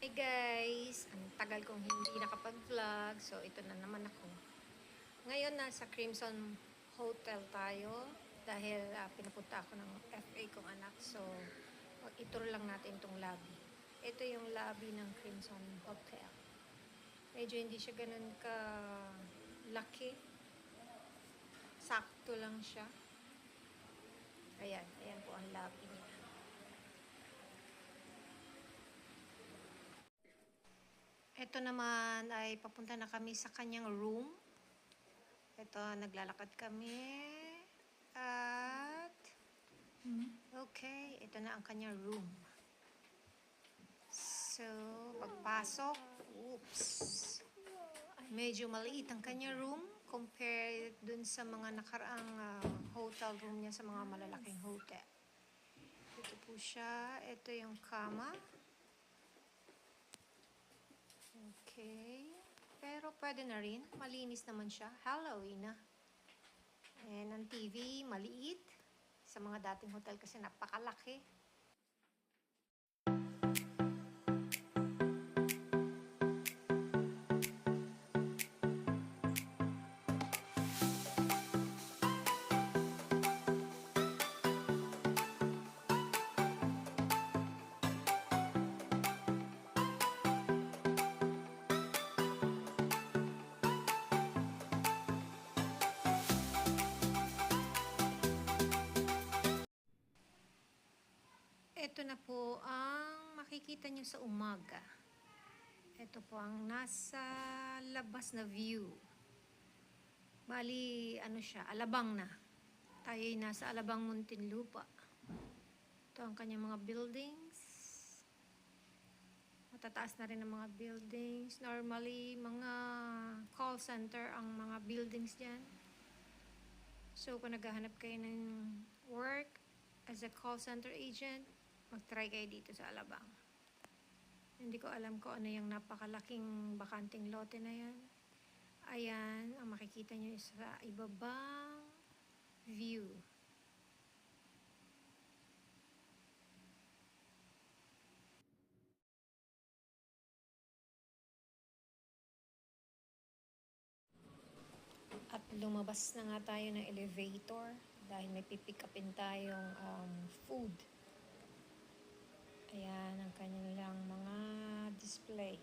Hi guys! Ang tagal kong hindi nakapag-vlog. So, ito na naman ako. Ngayon, nasa Crimson Hotel tayo. Dahil pinapunta ako ng FA kong anak. So, itour lang natin itong lobby. Ito yung lobby ng Crimson Hotel. Medyo hindi siya ganun ka laki. Sakto lang siya. Ayan. Ayan po ang lobby niya. Ito naman ay papunta na kami sa kanyang room. Ito, naglalakad kami. At, okay, ito na ang kanyang room. So, pagpasok, oops. Medyo maliit ang kanyang room compared dun sa mga nakaraang hotel room niya sa mga malalaking hotel. Ito po siya. Ito yung kama. Okay. Pero pwede na rin. Malinis naman siya. Halloween na. And ang TV, maliit. Sa mga dating hotel kasi napakalaki. Ito na po ang makikita nyo sa umaga. Ito po ang nasa labas na view. Bali, ano siya, Alabang na. Tayo'y nasa Alabang, Muntinlupa. Ito ang kanyang mga buildings. Matataas na rin ang mga buildings. Normally, mga call center ang mga buildings dyan. So, kung naghahanap kayo ng work as a call center agent, mag-try kayo dito sa Alabang. Hindi ko alam kung ano yung napakalaking bakanting lote na yan. Ayan, ang makikita nyo sa ibabang view. At lumabas na nga tayo ng elevator dahil may pipick upin tayong food. Ayan ang kanilang mga display.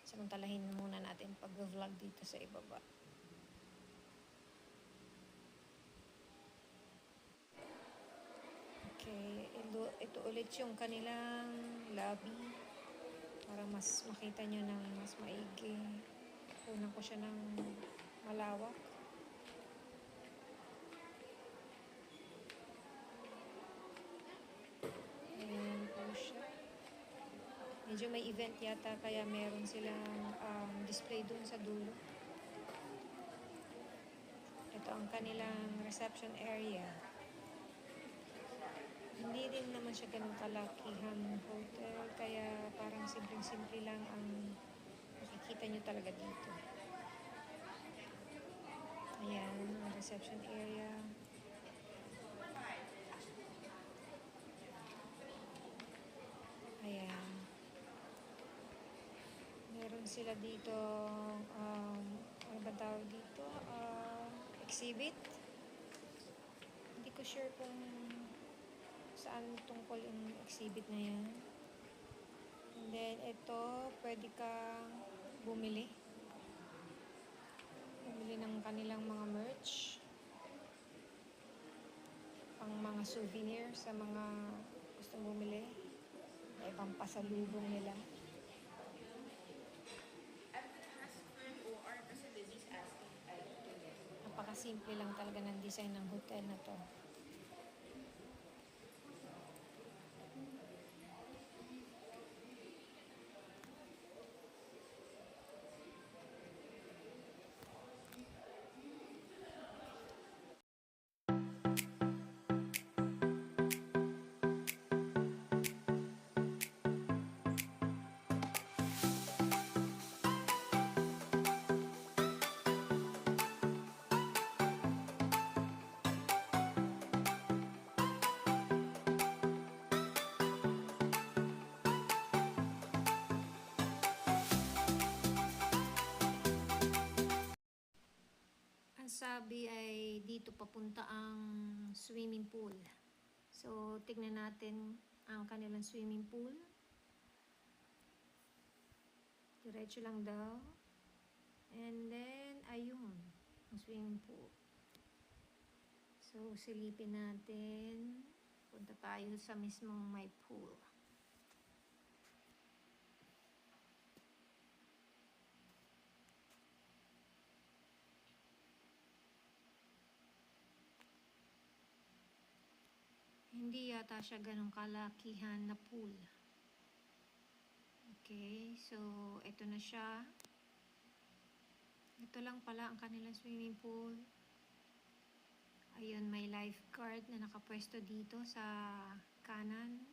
Samantalahin muna natin pag-vlog dito sa ibaba. Okay, ito ulit yung kanilang lobby para mas makita nyo ng mas maigi. Kunan ko siya ng malawak. Ayan po siya. Medyo may event yata kaya meron silang display dun sa dulo. Ito ang kanilang reception area. Hindi rin naman siya ganun kalakihan hotel kaya parang simpleng-simple lang ang makikita nyo talaga dito. Ayan, ang reception area. Ayan. Meron sila dito, ano ba tawag dito? Exhibit. Hindi ko sure kung saan tungkol yung exhibit na yan. And then, ito, pwede kang bumili. Bumili ng kanilang mga merch. Pang mga souvenir sa mga gustong bumili. May ibang pasalubong nila. Napakasimple lang talaga ng design ng hotel na to. dito papunta ang swimming pool. So, tignan natin ang kanilang swimming pool. Diretso lang daw. And then, ayun, ang swimming pool. So, silipin natin. Punta tayo sa mismong may pool. Hindi yata siya ganong kalakihan na pool. Okay, so ito na siya. Ito lang pala ang kanilang swimming pool. Ayun, may lifeguard na nakapwesto dito sa kanan.